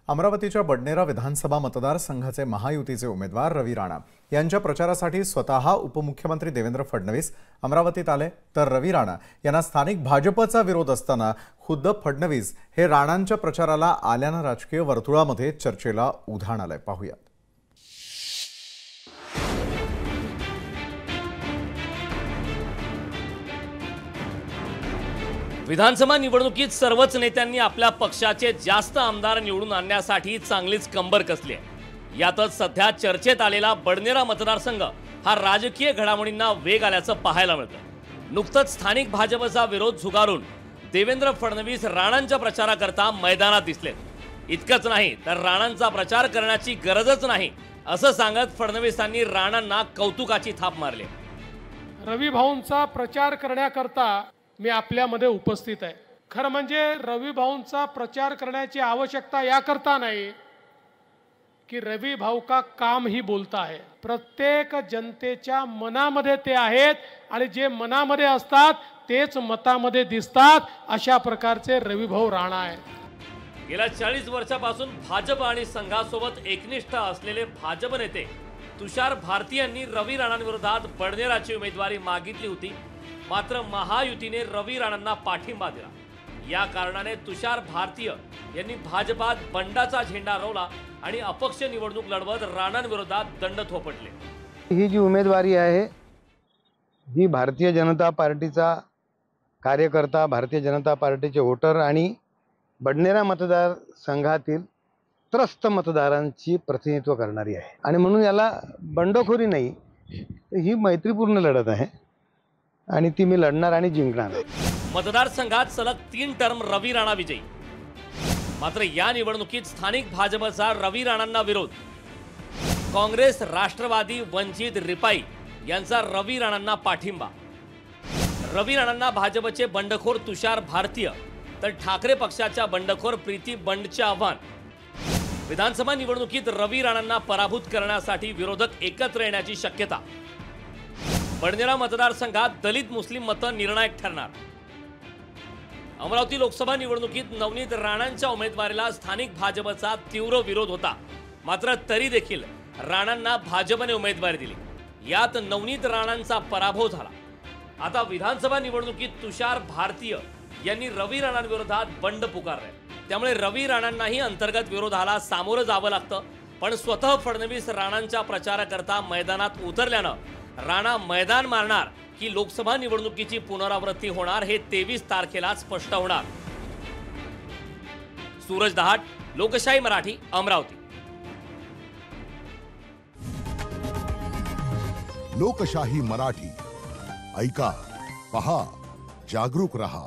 अमरावतीच्या बडनेरा विधानसभा मतदारसंघाचे महायुतीचे उमेदवार रवी राणा यांच्या प्रचारासाठी स्वतः उपमुख्यमंत्री देवेंद्र फडणवीस अमरावतीत आले, तर रवी राणा यांना स्थानिक भाजपचा विरोध असताना खुद्द फडणवीस हे राणांच्या प्रचाराला आल्यानं राजकीय वर्तुळामध्ये चर्चेला उधाण आलंय। पाहूया। विधानसभा निवडणुकीत सर्वच नेत्यांनी आपल्या पक्षाचे जास्त आमदार निवडून आणण्यासाठी चांगलीच कंबर कसली आहे। यातच सध्या चर्चेत आलेला बडनेरा मतदारसंघ हा राजकीय घडामोडींना वेग आल्याचं पाहायला मिळतं। नुकतंच स्थानिक भाजपचा विरोध झुगारून देवेंद्र फडणवीस राणांच्या प्रचाराकरता मैदानात दिसले। इतकंच नाही तर राणांचा प्रचार करण्याची गरजच नाही असं सांगत फडणवीसांनी राणांना कौतुकाची थाप मारली। रवी भाऊंचा प्रचार करण्याकरता मी आपल्यामध्ये उपस्थित आहे। खरं म्हणजे रवी भाऊंचा प्रचार करण्याची आवश्यकता याकरता नाही की रवी भाऊ का काम ही बोलता है, प्रत्येक जनतेच्या मनामध्ये ते आहेत आणि जे मनामध्ये असतात तेच मतामध्ये दिसतात, अशा प्रकारचे रवी भाऊ राणा आहेत। गेल्या 40 वर्षापासून भाजप आणि संघासोबत एकनिष्ठ असलेले भाजप नेते तुषार भारती यांनी रवी राणांविरोधात बडनेराची उमेदवारी मागितली होती, मात्र महायुतीने रवी राणांना पाठिंबा दिला। या कारणाने तुषार भारतीय यांनी भाजपात बंडाचा झेंडा रोवला आणि अपक्ष निवडणूक लढवत राणांविरोधात दंड थोपटले। ही जी उमेदवारी आहे ही भारतीय जनता पार्टीचा कार्यकर्ता, भारतीय जनता पार्टीचे वोटर आणि बडनेरा मतदारसंघातील त्रस्त मतदारांची प्रतिनिधित्व करणारी आहे आणि म्हणून याला बंडखोरी नाही, ही मैत्रीपूर्ण लढत आहे आणि ती मी लढणार आणि जिंकणार आहे। मतदारसंघात सलग 3 टर्म रवी राणा विजयी, मात्र या निवडणुकीत स्थानिक भाजपचा रवी राणांना विरोध। काँग्रेस, राष्ट्रवादी, वंचित, रिपाई यांचा रवी राणांना पाठिंबा। रवी राणांना भाजपचे बंडखोर तुषार भारतीय तर ठाकरे पक्षाच्या बंडखोर प्रीती बंडचे आव्हान। विधानसभा निवडणुकीत रवी राणांना पराभूत करण्यासाठी विरोधक एकत्र येण्याची शक्यता। बडनेरा मतदारसंघात दलित मुस्लिम मतं निर्णायक ठरणार। अमरावती लोकसभा निवडणुकीत नवनीत राणांच्या उमेदवारीला स्थानिक भाजपचा तीव्र विरोध होता, मात्र तरी देखील राणांना भाजपने उमेदवारी दिली। यात नवनीत राणांचा पराभव झाला। आता विधानसभा निवडणुकीत तुषार भारतीय यांनी रवी राणांविरोधात बंड पुकारले, त्यामुळे रवी राणांनाही अंतर्गत विरोधाला सामोरं जावं लागतं। पण स्वतः फडणवीस राणांच्या प्रचाराकरता मैदानात उतरल्यानं राणा मैदान मारणार की लोकसभा निवडणुकीची पुनरावृत्ती होणार हे 23 तारखेला स्पष्ट होणार। सूरज दहाट, लोकशाही मराठी, अमरावती। लोकशाही मराठी ऐका, पहा, जागरूक रहा।